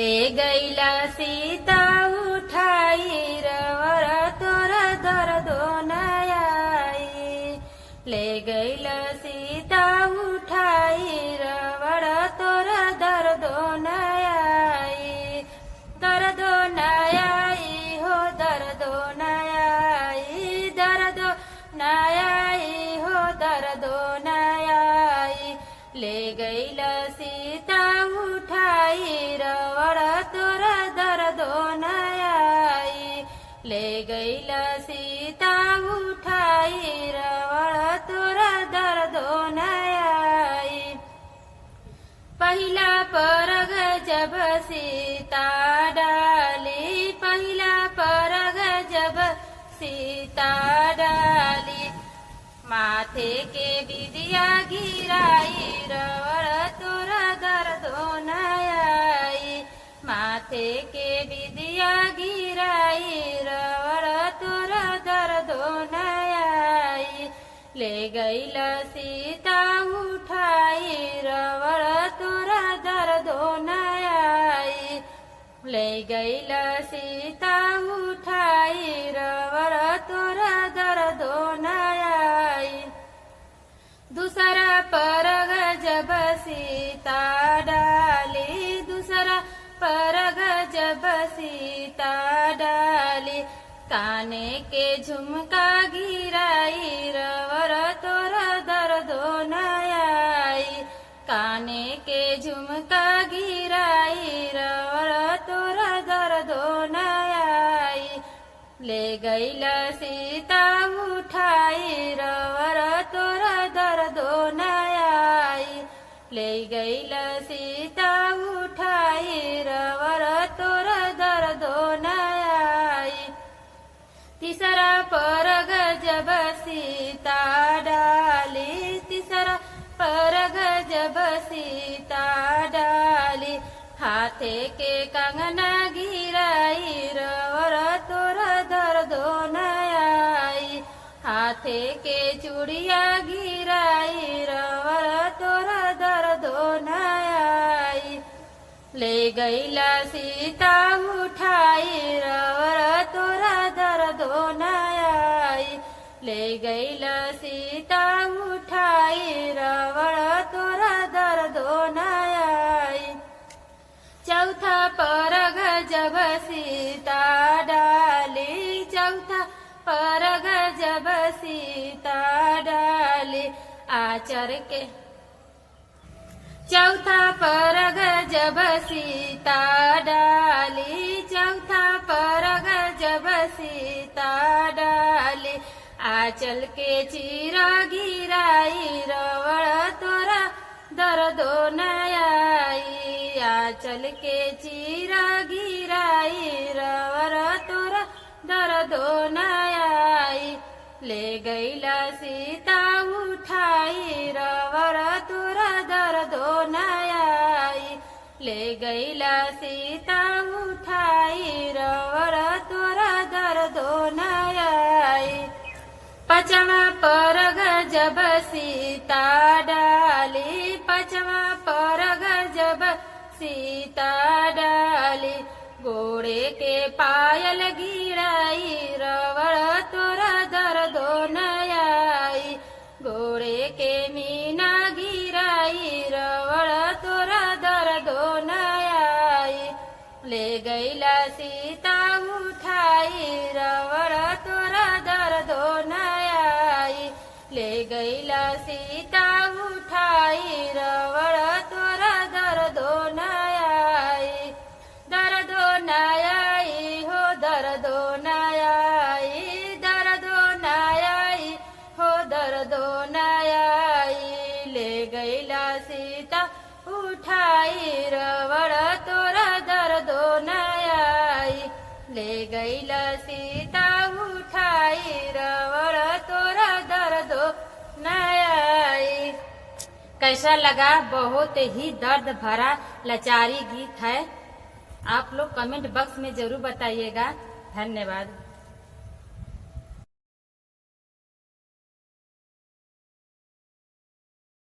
ले गईला सीता उठाई रवर तोर दर्दो नयाई। ले गईला सीता उठाई रवर तोर दर्दो नयाई। दर्दो नयाई हो दर्दो नयाई। दर्दो नयाई हो दर्दो नयाई। ले गईला सीता उठाई रवर तोर दर्दो नयाई। ले गईला सीता उठाई रवर तोर दर्दो नयाई। पहिला परग जब सीता डाली। पहिला परग जब सीता डाली। माथे के बिदिया गिराई रवर तोर दर्दो नयाई। माथे के बिदिया गिराई रवर तोर दर्दो नयाई। ले गईला सीता उठाई रवर तोर दर्दो नयाई। ले गईला सीता उठाई रवर तोर दर्दो नयाई। दूसरा परग जब सीता डाली। दूसरा परग जब सीता डाली। काने के झुमका गिराई रवर तोर दर्दो नयाई। काने के झुमका गिराई रवर तोर दर्दो नयाई। ले गईला सीता उठाई रवर तोर दर्दो नयाई। ले गईला सीता उठाई रवर तोर दर्दो नयाई। तीसरा परग जब सीता डाली। तीसरा परग जब सीता डाली। हाथे के कंगना गिराई रवर तोर दर्दो नयाई। हाथे के चूड़िया गिराई रवर तोर दर्दो नयाई। ले गईला सीता उठाई रवर तोर दर्दो नयाई। ले गईला सीता उठाई रवर तोर दर्दो नयाई। चौथा परग जब सीता डाली। चौथा परग जब सीता डाली। आचर के चौथा परग जब सीता डाली। चौथा परग जब सीता डाली। आचल के चीरा गिराई रवर तोर दर्दो नयाई। आचल के चीरा गिराई रवर तोर दर्दो नयाई। ले गईला सीता उठाई रवर तोर दर्दो नयाई। ले गईला सीता उठाई रवर तोर दर्दो नयाई। पांचवा परग जब सीता डाली। पांचवा परग जब सीता डाली। गोड़े के पायल गिराई रवर तोर दर्दो नयाई। गोड़े के मीना गिराई रवर तोर दर्दो नयाई। ले गईला सीता उठाई रवर तोर दर्दो नयाई। ले गईला सीता उठाई रवर तोर दर्दो नयाई। दर्दो नयाई हो दर्दो नयाई। दर्दो नयाई हो दर्दो नयाई। ले गईला सीता उठाई रवर तोर दर्दो नयाई। ले गईला सीता उठाई रवर तोर दर्दो नयाई। कैसा लगा? बहुत ही दर्द भरा लाचारी गीत है। आप लोग कमेंट बॉक्स में जरूर बताइएगा। धन्यवाद।